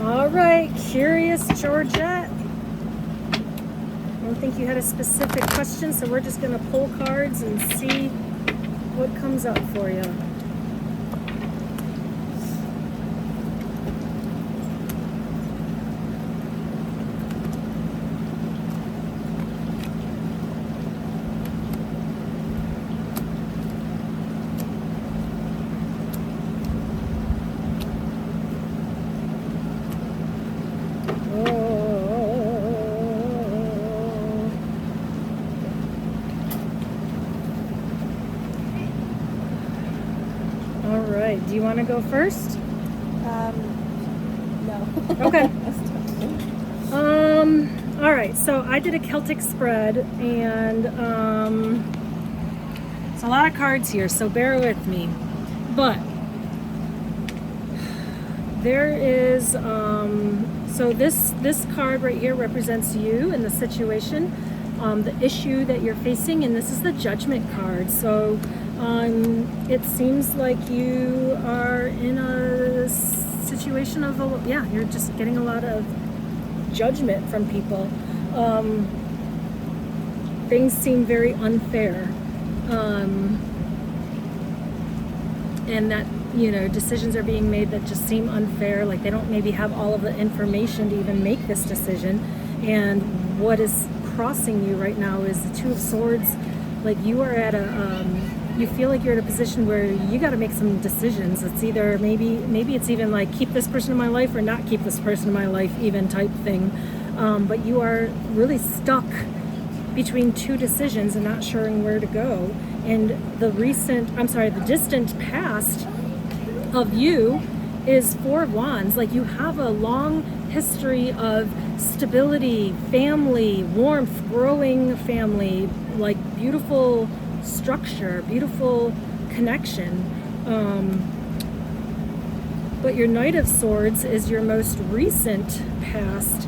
All right, Curious Georgette. I don't think you had a specific question, so we're just going to pull cards and see what comes up for you. All right, do you want to go first? No. Okay. All right, so I did a Celtic spread, and it's a lot of cards here, so bear with me. But there is, so this card right here represents you and the situation, the issue that you're facing, and this is the Judgment card. So it seems like you are in a situation of, you're just getting a lot of judgment from people. Things seem very unfair, and that, decisions are being made that just seem unfair, like they don't maybe have all of the information to even make this decision. And what is crossing you right now is the Two of Swords. Like you are at you feel like you're at a position where you got to make some decisions. It's either maybe it's even like keep this person in my life or not keep this person in my life, even type thing. But you are really stuck between two decisions and not sure where to go. And the distant past of you is Four of Wands. Like you have a long history of stability, family, warmth, growing family, like beautiful structure, beautiful connection. But your Knight of Swords is your most recent past.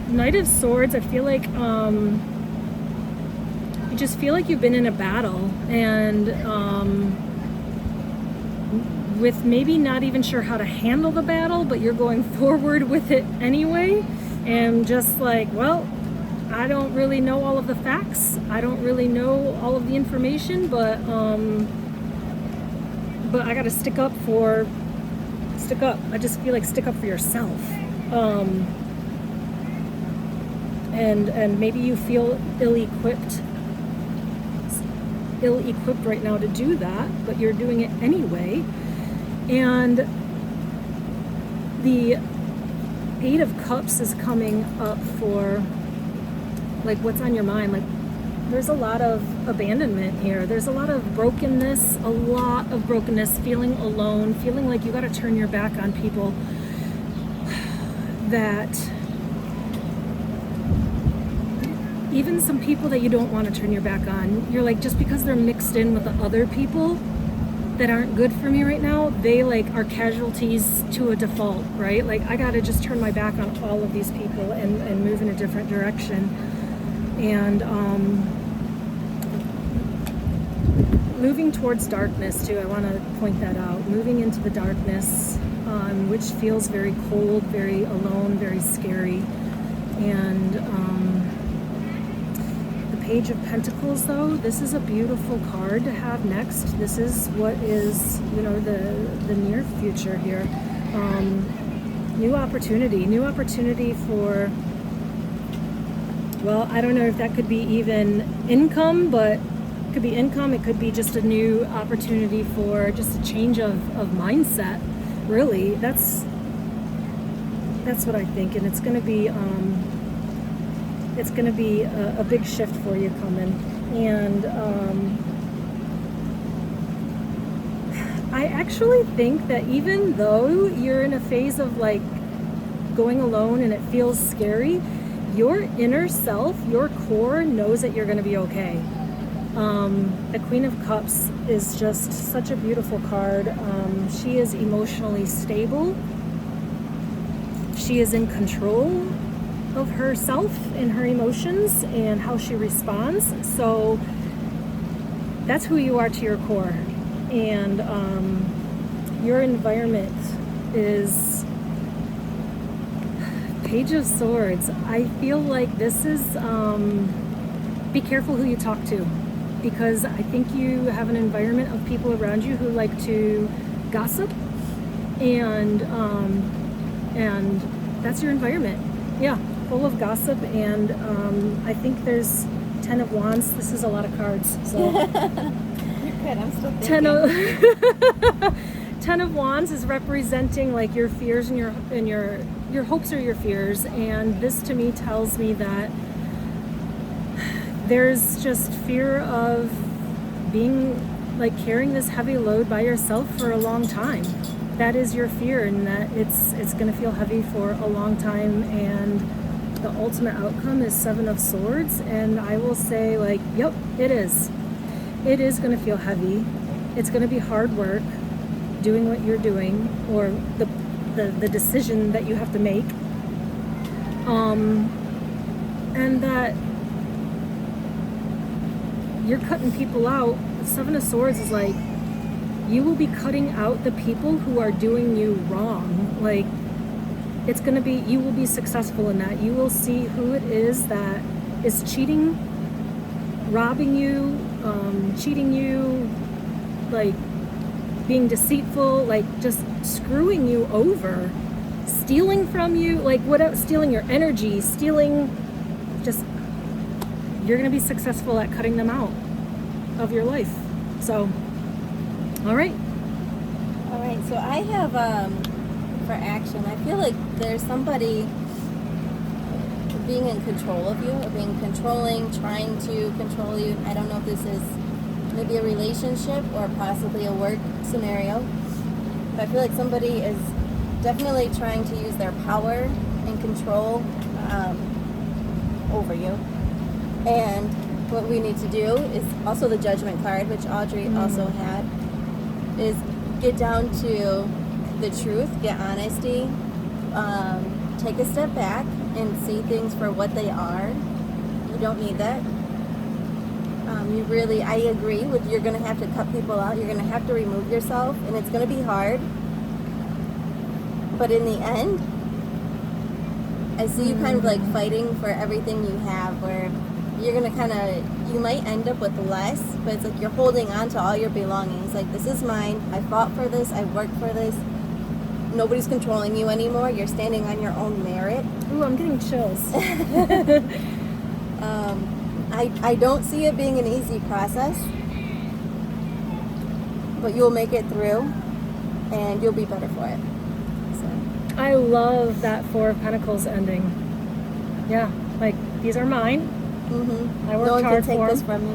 Knight of Swords, I feel like you just feel like you've been in a battle, and with maybe not even sure how to handle the battle, but you're going forward with it anyway, and just like, well, I don't really know all of the facts, I don't really know all of the information, but I gotta stick up. I just feel like stick up for yourself. And maybe you feel ill-equipped right now to do that, but you're doing it anyway. And the Eight of Cups is coming up for, like, what's on your mind. Like, there's a lot of abandonment here. There's a lot of brokenness, feeling alone, feeling like you got to turn your back on people that, even some people that you don't want to turn your back on, you're like, just because they're mixed in with the other people that aren't good for me right now, they like are casualties to a default, right? Like I got to just turn my back on all of these people and move in a different direction. And moving towards darkness too, I want to point that out. Moving into the darkness, which feels very cold, very alone, very scary. And the Page of Pentacles, though, this is a beautiful card to have next. This is what is, the near future here. New opportunity for, well, I don't know if that could be even income, but it could be income. It could be just a new opportunity for just a change of mindset. Really, that's what I think, and it's going to be a big shift for you coming. And I actually think that even though you're in a phase of like going alone and it feels scary, your inner self, your core knows that you're going to be okay. The Queen of Cups is just such a beautiful card. She is emotionally stable. She is in control of herself and her emotions and how she responds. So that's who you are to your core. And your environment is Page of Swords. I feel like this is, be careful who you talk to, because I think you have an environment of people around you who like to gossip, and that's your environment. Yeah, full of gossip, and I think there's 10 of Wands. This is a lot of cards, so. You're good, I'm still thinking. 10 of Wands is representing like your fears and your hopes or your fears, and this to me tells me that there's just fear of being like carrying this heavy load by yourself for a long time. That is your fear, and that it's going to feel heavy for a long time, and the ultimate outcome is 7 of Swords, and I will say, like, yep, it is going to feel heavy. It's going to be hard work doing what you're doing, or the decision that you have to make, and that you're cutting people out. 7 of Swords is like, you will be cutting out the people who are doing you wrong. Like, it's going to be, you will be successful in that. You will see who it is that is cheating, robbing you, cheating you, like being deceitful, like just screwing you over, stealing from you, like whatever, stealing your energy, stealing, just, you're going to be successful at cutting them out of your life. So, all right. All right, so I have, for action, I feel like there's somebody being in control of you, or being controlling, trying to control you. I don't know if this is maybe a relationship or possibly a work scenario, but I feel like somebody is definitely trying to use their power and control over you. And what we need to do is also the Judgment card, which Audrey also had, is get down to the truth, get honesty, take a step back and see things for what they are. You don't need that. You really, I agree with, you're going to have to cut people out. You're going to have to remove yourself, and it's going to be hard. But in the end, I see you kind of like fighting for everything you have, where you're going to kind of, you might end up with less, but it's like you're holding on to all your belongings. Like, this is mine. I fought for this. I worked for this. Nobody's controlling you anymore. You're standing on your own merit. Ooh, I'm getting chills. I don't see it being an easy process, but you'll make it through, and you'll be better for it. So. I love that 4 of Pentacles ending. Yeah, like, these are mine. I worked no one hard can take for this them. from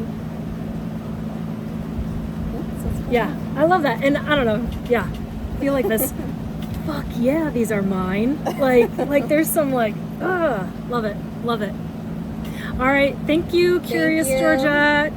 you. Yeah, I love that. And I don't know, yeah, I feel like this, fuck yeah, these are mine. Like there's some like, love it. All right, thank you, Curious Georgette.